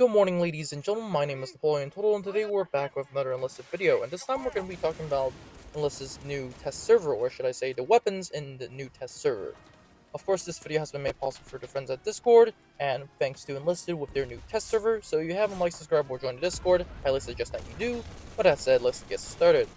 Good morning, ladies and gentlemen. My name is Napoleon Total, and today we're back with another Enlisted video. And this time we're going to be talking about Enlisted's new test server, or should I say, the weapons in the new test server. Of course, this video has been made possible for the friends at Discord, and thanks to Enlisted with their new test server. So if you haven't liked, subscribe, or joined the Discord, I highly suggest that you do. But that said, let's get started.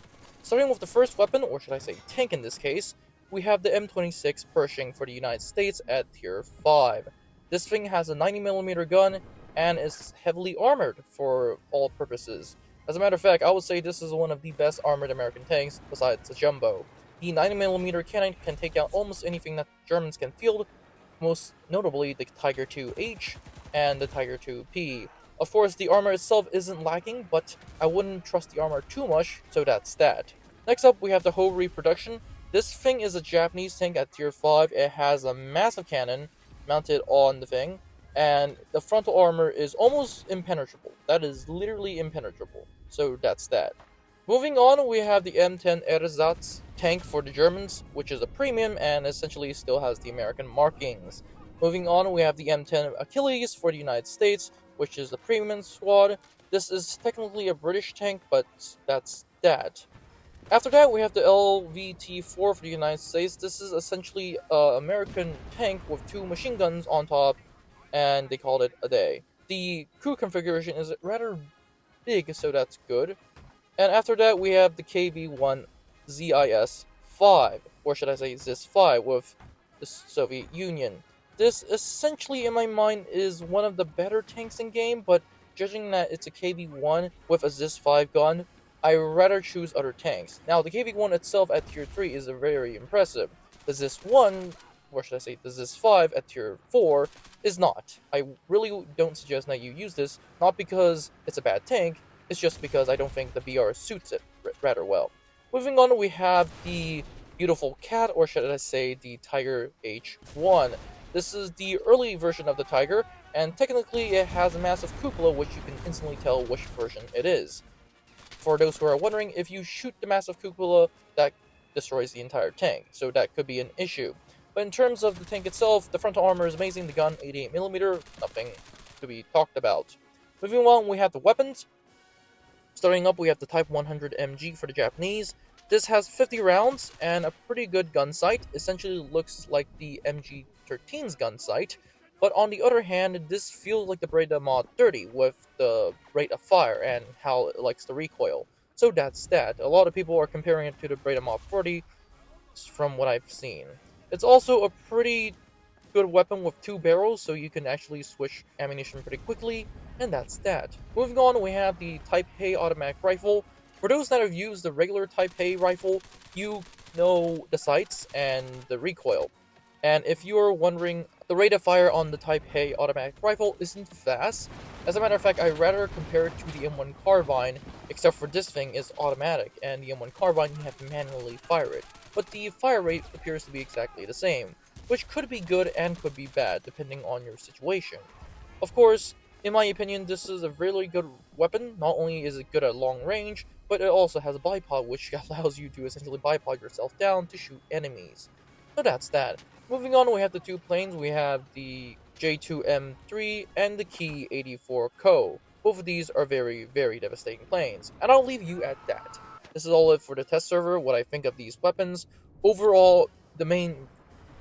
Starting with the first weapon, or should I say tank in this case, we have the M26 Pershing for the United States at tier 5. This thing has a 90mm gun and is heavily armored for all purposes. As a matter of fact, I would say this is one of the best armored American tanks besides the Jumbo. The 90mm cannon can take out almost anything that Germans can field, most notably the Tiger II-H and the Tiger II-P. Of course, the armor itself isn't lacking, but I wouldn't trust the armor too much, so that's that. Next up, we have the Ho reproduction. This thing is a Japanese tank at tier 5. It has a massive cannon mounted on the thing, and the frontal armor is almost impenetrable. That is literally impenetrable. So that's that. Moving on, we have the M10 Ersatz tank for the Germans, which is a premium and essentially still has the American markings. Moving on, we have the M10 Achilles for the United States, which is the premium squad. This is technically a British tank, but that's that. After that, we have the LVT-4 for the United States. This is essentially an American tank with 2 machine guns on top, and they called it a day. The crew configuration is rather big, so that's good. And after that, we have the KV-1 ZIS-5, or should I say ZIS-5, with the Soviet Union. This essentially, in my mind, is one of the better tanks in game, but judging that it's a KV-1 with a ZIS-5 gun, I rather choose other tanks. Now, the KV-1 itself at tier 3 is very impressive. The ZIS-1, or should I say the ZIS-5 at tier 4, is not. I really don't suggest that you use this, not because it's a bad tank, it's just because I don't think the BR suits it rather well. Moving on, we have the beautiful cat, or should I say the Tiger H1. This is the early version of the Tiger, and technically it has a massive cupola, which you can instantly tell which version it is. For those who are wondering, if you shoot the massive cupola, that destroys the entire tank, so that could be an issue. But in terms of the tank itself, the frontal armor is amazing, the gun 88mm, nothing to be talked about. Moving on, we have the weapons. Starting up, we have the Type 100 MG for the Japanese. This has 50 rounds and a pretty good gun sight, essentially looks like the MG-13's gun sight. But on the other hand, this feels like the Breda Mod 30 with the rate of fire and how it likes to recoil. So that's that. A lot of people are comparing it to the Breda Mod 40 from what I've seen. It's also a pretty good weapon with 2 barrels, so you can actually switch ammunition pretty quickly, and that's that. Moving on, we have the Type A automatic rifle. For those that have used the regular Type A rifle, you know the sights and the recoil. And if you're wondering, the rate of fire on the Type A automatic rifle isn't fast. As a matter of fact, I rather compare it to the M1 carbine, except for this thing is automatic, and the M1 carbine you have to manually fire it. But the fire rate appears to be exactly the same, which could be good and could be bad, depending on your situation. Of course, in my opinion, this is a really good weapon. Not only is it good at long range, but it also has a bipod, which allows you to essentially bipod yourself down to shoot enemies. So that's that. Moving on, we have the 2 planes. We have the J2M3 and the Ki 84 Co. Both of these are very, very devastating planes, and I'll leave you at that. This is all it for the test server, what I think of these weapons. Overall, the main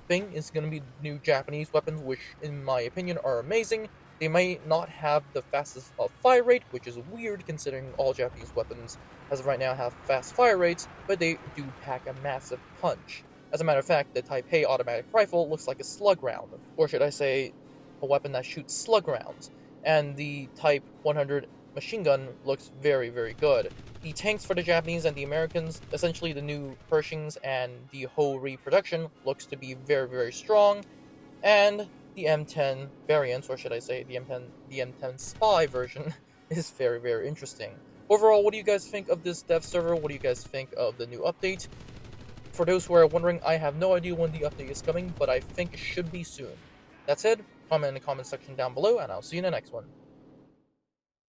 thing is going to be new Japanese weapons, which in my opinion are amazing. They might not have the fastest fire rate, which is weird considering all Japanese weapons as of right now have fast fire rates, but they do pack a massive punch. As a matter of fact, the Type A automatic rifle looks like a slug round, or should I say a weapon that shoots slug rounds, and the Type 100 machine gun looks very, very good. The tanks for the Japanese and the Americans, essentially the new Pershings and the Ho reproduction, looks to be very, very strong, and the M10 variant, or should I say the M10 Spy version, is very, very interesting. Overall, what do you guys think of this dev server? What do you guys think of the new update? For those who are wondering, I have no idea when the update is coming, but I think it should be soon. That's it. Comment in the comment section down below, and I'll see you in the next one.